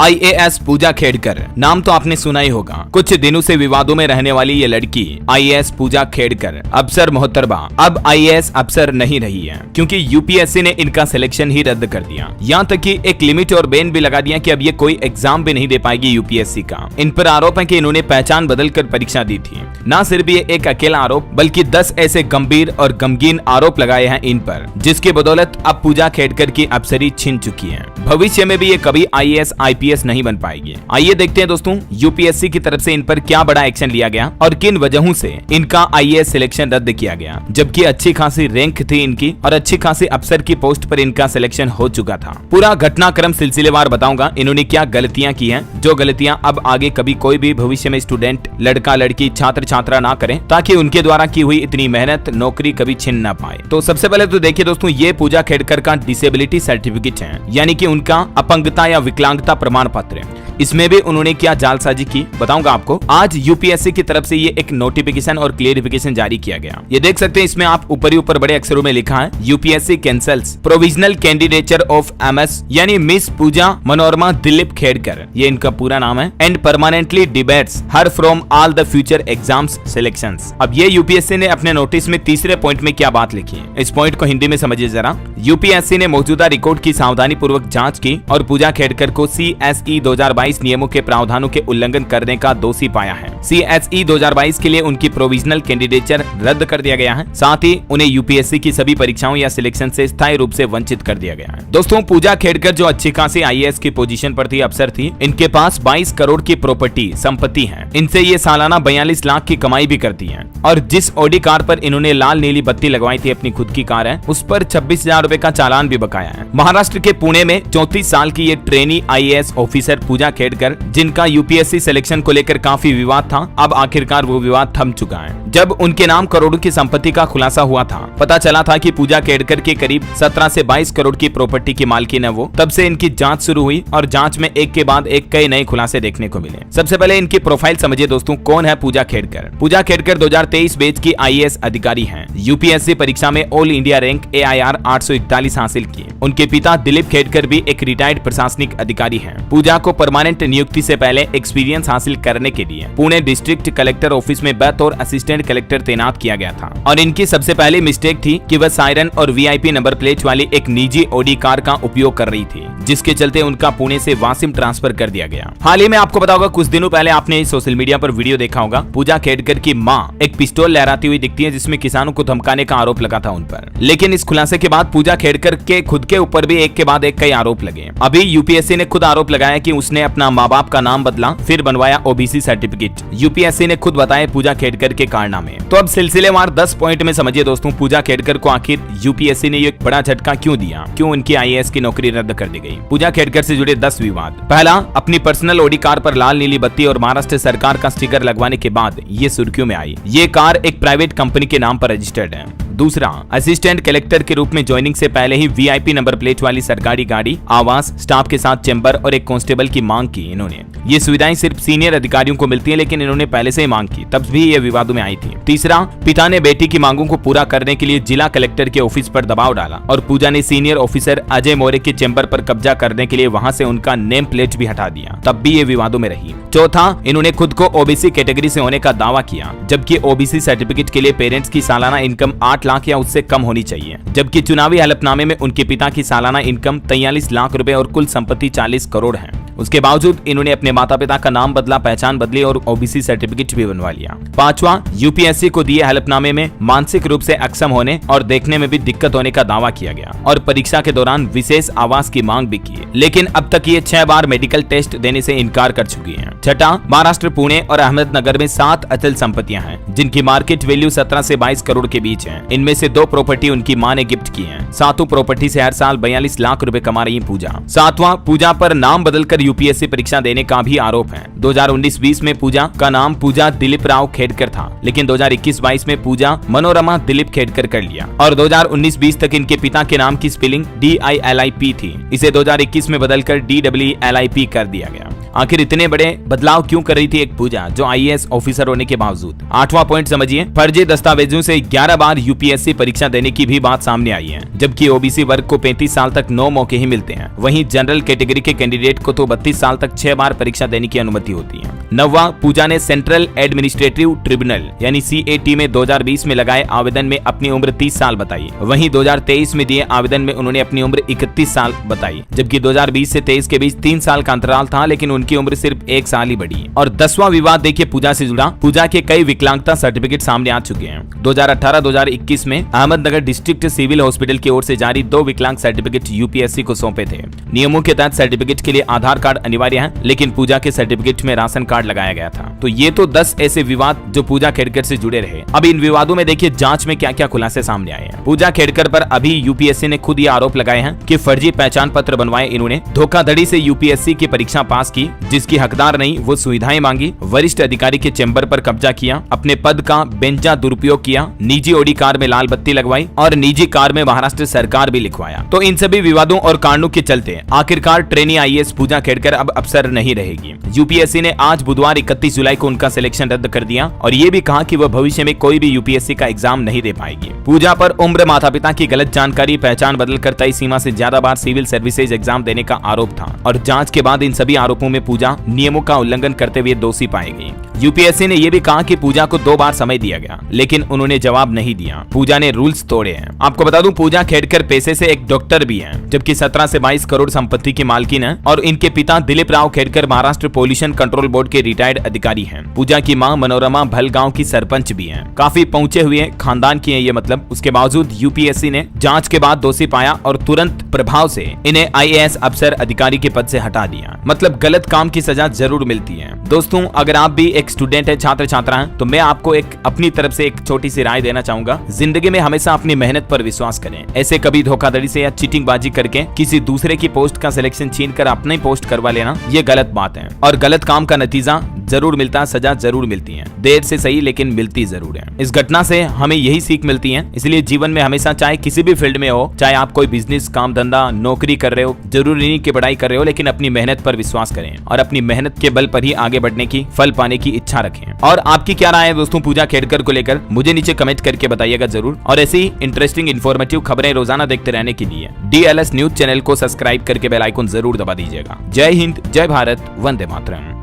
IAS पूजा खेड़कर, नाम तो आपने सुना ही होगा। कुछ दिनों से विवादों में रहने वाली ये लड़की आईएएस पूजा खेड़कर अफसर मोहतरमा अब आईएएस अफसर नहीं रही है, क्योंकि यूपीएससी ने इनका सिलेक्शन ही रद्द कर दिया। यहाँ तक कि एक लिमिट और बैन भी लगा दिया कि अब ये कोई एग्जाम भी नहीं दे पाएगी यूपीएससी का। इन पर आरोप है कि इन्होंने पहचान बदल कर परीक्षा दी थी। न सिर्फ ये एक अकेला आरोप बल्कि 10 ऐसे गंभीर और गमगीन आरोप लगाए हैं इन पर, जिसकी बदौलत अब पूजा खेड़कर की अफसरी छिन चुकी है। भविष्य में भी ये कभी आईएएस आईपीएस नहीं बन पाएगी। आइए देखते हैं दोस्तों यूपीएससी की तरफ से इन पर क्या बड़ा एक्शन लिया गया और किन वजहों से इनका आईएएस सिलेक्शन रद्द किया गया, जबकि अच्छी खासी रैंक थी इनकी और अच्छी खासी अफसर की पोस्ट पर इनका सिलेक्शन हो चुका था। पूरा घटनाक्रम सिलसिलेवार बताऊंगा इन्होंने क्या गलतियां की हैं, जो गलतियां अब आगे कभी कोई भी भविष्य में स्टूडेंट, लड़का लड़की, छात्र छात्रा ना करें, ताकि उनके द्वारा की हुई इतनी मेहनत नौकरी कभी छिन ना पाए। तो सबसे पहले तो देखिए दोस्तों, ये पूजा खेड़कर का डिसेबिलिटी सर्टिफिकेट है, यानी कि उनका अपंगता या विकलांगता प्रमाण पत्र है। इसमें भी उन्होंने क्या जालसाजी की बताऊंगा आपको। आज यूपीएससी की तरफ से ये एक नोटिफिकेशन और क्लियरिफिकेशन जारी किया गया। ये देख सकते हैं, इसमें आप ऊपर ही ऊपर बड़े अक्षरों में लिखा है, UPSC cancels provisional candidature of MS यानी मिस पूजा मनोरमा दिलीप खेड़कर, ये इनका पूरा नाम है, and permanently debates her from all the future exams selections. अब ये यूपीएससी ने अपने नोटिस में तीसरे पॉइंट में क्या बात लिखी है, इस पॉइंट को हिंदी में समझिए जरा। यूपीएससी ने मौजूदा रिकॉर्ड की सावधानी पूर्वक जांच की और पूजा खेड़कर को सीएसई 2022 नियमों के प्रावधानों के उल्लंघन करने का दोषी पाया है। सीएसई 2022 के लिए उनकी प्रोविजनल कैंडिडेचर रद्द कर दिया गया है। साथ ही उन्हें यूपीएससी की सभी परीक्षाओं या सिलेक्शन से स्थायी रूप से वंचित कर दिया गया है। दोस्तों, पूजा खेड़कर जो अच्छी खासी आईएएस की पोजीशन पर थी, अफसर थी, इनके पास 22 करोड़ की प्रॉपर्टी संपत्ति है। इनसे ये सालाना 42 लाख की कमाई भी करती है और जिस ऑडी कार पर इन्होंने लाल नीली बत्ती लगवाई थी, अपनी खुद की कार है, उस पर 26,000 रुपए का चालान भी बकाया है। महाराष्ट्र के पुणे में 34 साल की ये ट्रेनी आईएएस ऑफिसर पूजा खेड़कर, जिनका यूपीएससी सिलेक्शन को लेकर काफी विवाद था, अब आखिरकार वो विवाद थम चुका है। जब उनके नाम करोड़ों की संपत्ति का खुलासा हुआ था, पता चला था कि पूजा खेड़कर के करीब 17 से 22 करोड़ की प्रॉपर्टी की मालकिन है वो। तब से इनकी जांच शुरू हुई और जांच में एक के बाद एक कई नए खुलासे देखने को मिले। सबसे पहले इनकी प्रोफाइल समझिए दोस्तों, कौन है पूजा खेड़कर। पूजा खेड़कर 2023 बैच की आईएएस अधिकारी हैं। यूपीएससी परीक्षा में ऑल इंडिया रैंक AIR 841 हासिल की। उनके पिता दिलीप खेड़कर भी एक रिटायर्ड प्रशासनिक अधिकारी हैं। पूजा को परमानेंट नियुक्ति से पहले एक्सपीरियंस हासिल करने के लिए पुणे डिस्ट्रिक्ट कलेक्टर ऑफिस में बतौर असिस्टेंट कलेक्टर तैनात किया गया था और इनकी सबसे पहली मिस्टेक थी कि वह सायरन और वीआईपी नंबर प्लेट वाली एक निजी ऑडी कार का उपयोग कर रही थी, जिसके चलते उनका पुणे से वासिम ट्रांसफर कर दिया गया। हाल ही में आपको पता होगा, कुछ दिनों पहले आपने सोशल मीडिया पर वीडियो देखा होगा, पूजा खेड़कर की मां एक पिस्तौल लहराती हुई दिखती है, जिसमें किसानों को धमकाने का आरोप लगा था उन पर। लेकिन इस खुलासे के बाद पूजा खेड़कर के खुद के ऊपर भी एक के बाद एक कई आरोप लगे। अभी यूपीएससी ने खुद आरोप लगाया कि उसने अपना माँ बाप का नाम बदला, फिर बनवाया ओबीसी सर्टिफिकेट। यूपीएससी ने खुद बताया पूजा खेड़कर के कारनामे। तो अब सिलसिलेवार 10 पॉइंट में समझिए दोस्तों, पूजा खेड़कर को आखिर यूपीएससी ने एक बड़ा झटका क्यों दिया, क्यों उनकी आईएएस की नौकरी रद्द कर दी गई। पूजा खेड़कर से जुड़े 10 विवाद। पहला, अपनी पर्सनल ऑडी कार पर लाल नीली बत्ती और महाराष्ट्र सरकार का स्टिकर लगवाने के बाद ये सुर्खियों में आई। ये कार एक प्राइवेट कंपनी के नाम पर रजिस्टर्ड है। दूसरा, असिस्टेंट कलेक्टर के रूप में ज्वाइनिंग से पहले ही वीआईपी नंबर प्लेट वाली सरकारी गाड़ी, आवास, स्टाफ के साथ चैम्बर और एक कांस्टेबल की मांग की इन्होंने। ये सुविधाएं सिर्फ सीनियर अधिकारियों को मिलती है, लेकिन इन्होंने पहले से ही मांग की, तब भी ये विवादों में आई थी। तीसरा, पिता ने बेटी की मांगों को पूरा करने के लिए जिला कलेक्टर के ऑफिस पर दबाव डाला और पूजा ने सीनियर ऑफिसर अजय मौर्य के चैम्बर पर कब्जा करने के लिए वहां से उनका नेम प्लेट भी हटा दिया, तब भी ये विवादों में रही। चौथा, इन्होंने खुद को ओबीसी कैटेगरी से होने का दावा किया, जबकि ओबीसी सर्टिफिकेट के लिए पेरेंट्स की सालाना इनकम 8 लाख या उससे कम होनी चाहिए, जबकि चुनावी हलफनामे में उनके पिता की सालाना इनकम 43 लाख रुपए और कुल संपत्ति 40 करोड़ है। उसके बावजूद इन्होंने अपने माता पिता का नाम बदला, पहचान बदली और ओबीसी सर्टिफिकेट भी बनवा लिया। पांचवा, यूपीएससी को दिए हलफनामे में मानसिक रूप से अक्षम होने और देखने में भी दिक्कत होने का दावा किया गया और परीक्षा के दौरान विशेष आवास की मांग भी की, लेकिन अब तक ये 6 बार मेडिकल टेस्ट देने से इनकार कर चुकी है। छठा, महाराष्ट्र पुणे और अहमदनगर में 7 अचल संपत्तियां हैं, जिनकी मार्केट वैल्यू 17 से 22 करोड़ के बीच है। इनमें से 2 प्रॉपर्टी उनकी मां ने गिफ्ट की है। सातों प्रॉपर्टी से हर साल 42 लाख रुपए कमा रही पूजा। सातवां, पूजा पर नाम बदलकर यूपीएससी परीक्षा देने का भी आरोप है। 2019-20 में पूजा का नाम पूजा दिलीप राव खेड़कर था, लेकिन 2021-22 में पूजा मनोरमा दिलीप खेड़कर कर लिया और 2019-20 तक इनके पिता के नाम की स्पेलिंग DILIP थी। इसे 2021 में बदलकर DWLIP कर दिया गया। आखिर इतने बड़े बदलाव क्यों कर रही थी एक पूजा, जो आईएएस ऑफिसर होने के बावजूद। 8वां पॉइंट समझिए, फर्जी दस्तावेजों से 11 बार यूपीएससी परीक्षा देने की भी बात सामने आई है, जबकि ओबीसी वर्ग को 35 साल तक 9 मौके ही मिलते हैं। वहीं जनरल कैटेगरी के कैंडिडेट को तो 32 साल तक 6 बार परीक्षा देने की अनुमति होती है। 9वां, पूजा ने सेंट्रल एडमिनिस्ट्रेटिव ट्रिब्यूनल यानी सीएटी में 2020 में लगाए आवेदन में अपनी उम्र 30 साल बताई। वहीं 2023 में दिए आवेदन में उन्होंने अपनी उम्र 31 साल बताई, जबकि 2020 से 23 के बीच 3 साल का अंतराल था, लेकिन उनकी उम्र सिर्फ 1 साल ही बढ़ी। और 10वां विवाद देखिए पूजा से जुड़ा, पूजा के कई विकलांगता सर्टिफिकेट सामने आ चुके हैं। 2018-2021 में अहमदनगर डिस्ट्रिक्ट सिविल हॉस्पिटल की ओर से जारी 2 विकलांग सर्टिफिकेट यूपीएससी को सौंपे थे। नियमों के तहत सर्टिफिकेट के लिए आधार कार्ड अनिवार्य है, लेकिन पूजा के सर्टिफिकेट में राशन कार्ड लगाया गया था। तो ये तो 10 ऐसे विवाद जो पूजा खेड़कर से जुड़े रहे। अब इन विवादों में देखिए जांच में क्या क्या खुलासे सामने आए हैं। पूजा खेड़कर पर अभी यूपीएससी ने खुद ये आरोप लगाए हैं कि फर्जी पहचान पत्र बनवाए इन्होंने, धोखाधड़ी से यूपीएससी की परीक्षा पास की, जिसकी हकदार नहीं वो सुविधाएं मांगी, वरिष्ठ अधिकारी के चैम्बर पर कब्जा किया, अपने पद का बेंजा दुरुपयोग किया, निजी ऑडी कार में लाल बत्ती लगवाई और निजी कार में महाराष्ट्र सरकार भी लिखवाया। तो इन सभी विवादों और कांडों के चलते आखिरकार ट्रेनी आईएएस पूजा खेड़कर अब अफसर नहीं रहेगी। यूपीएससी ने आज बुधवार 31 जुलाई को उनका सिलेक्शन रद्द कर दिया और ये भी कहा कि वह भविष्य में कोई भी यूपीएससी का एग्जाम नहीं दे पाएगी। पूजा पर उम्र, माता पिता की गलत जानकारी, पहचान बदलकर तय सीमा से ज्यादा बार सिविल सर्विसेज एग्जाम देने का आरोप था और जांच के बाद इन सभी आरोपों में पूजा नियमों का उल्लंघन करते हुए दोषी पाई गई। यूपीएससी ने यह भी कहा कि पूजा को 2 बार समय दिया गया, लेकिन उन्होंने जवाब नहीं दिया। पूजा ने रूल्स तोड़े हैं। आपको बता दूं, पूजा खेड़कर पेशे से एक डॉक्टर भी हैं, जबकि 17 से 22 करोड़ संपत्ति की मालकिन है और इनके पिता Dilip Rao Khedkar Maharashtra pollution control board के रिटायर्ड अधिकारी हैं। पूजा की मां मनोरमा भल गांव की सरपंच भी हैं। काफी पहुंचे हुए खानदान की है ये, मतलब उसके बावजूद यूपीएससी ने जांच के बाद दोषी पाया और तुरंत प्रभाव से इन्हें आईएएस अफसर अधिकारी के पद से हटा दिया। मतलब गलत काम की सजा जरूर मिलती है। दोस्तों, अगर आप भी एक स्टूडेंट है, छात्र छात्रा हैं, तो मैं आपको एक अपनी तरफ से एक छोटी सी राय देना चाहूंगा। जिंदगी में हमेशा अपनी मेहनत पर विश्वास करें। ऐसे कभी धोखाधड़ी से या चीटिंग बाजी करके किसी दूसरे की पोस्ट का सिलेक्शन छीन कर अपना ही पोस्ट करवा लेना, ये गलत बात है और गलत काम का नतीजा जरूर मिलता है, सजा जरूर मिलती है, देर से सही लेकिन मिलती जरूर है। इस घटना से हमें यही सीख मिलती है। इसलिए जीवन में हमेशा, चाहे किसी भी फील्ड में हो, चाहे आप कोई बिजनेस, काम धंधा, नौकरी कर रहे हो, जरूरी नहीं कि पढ़ाई कर रहे हो, लेकिन अपनी मेहनत पर विश्वास करें और अपनी मेहनत के बल पर ही आगे बढ़ने की, फल पाने की इच्छा रखें। और आपकी क्या राय है दोस्तों पूजा खेड़कर को लेकर, मुझे नीचे कमेंट करके बताइएगा जरूर। और ऐसी इंटरेस्टिंग इन्फॉर्मेटिव खबरें रोजाना देखते रहने के लिए DLS न्यूज चैनल को सब्सक्राइब करके बेल आइकन जरूर दबा दीजिएगा। जय हिंद, जय भारत, वंदे मातरम।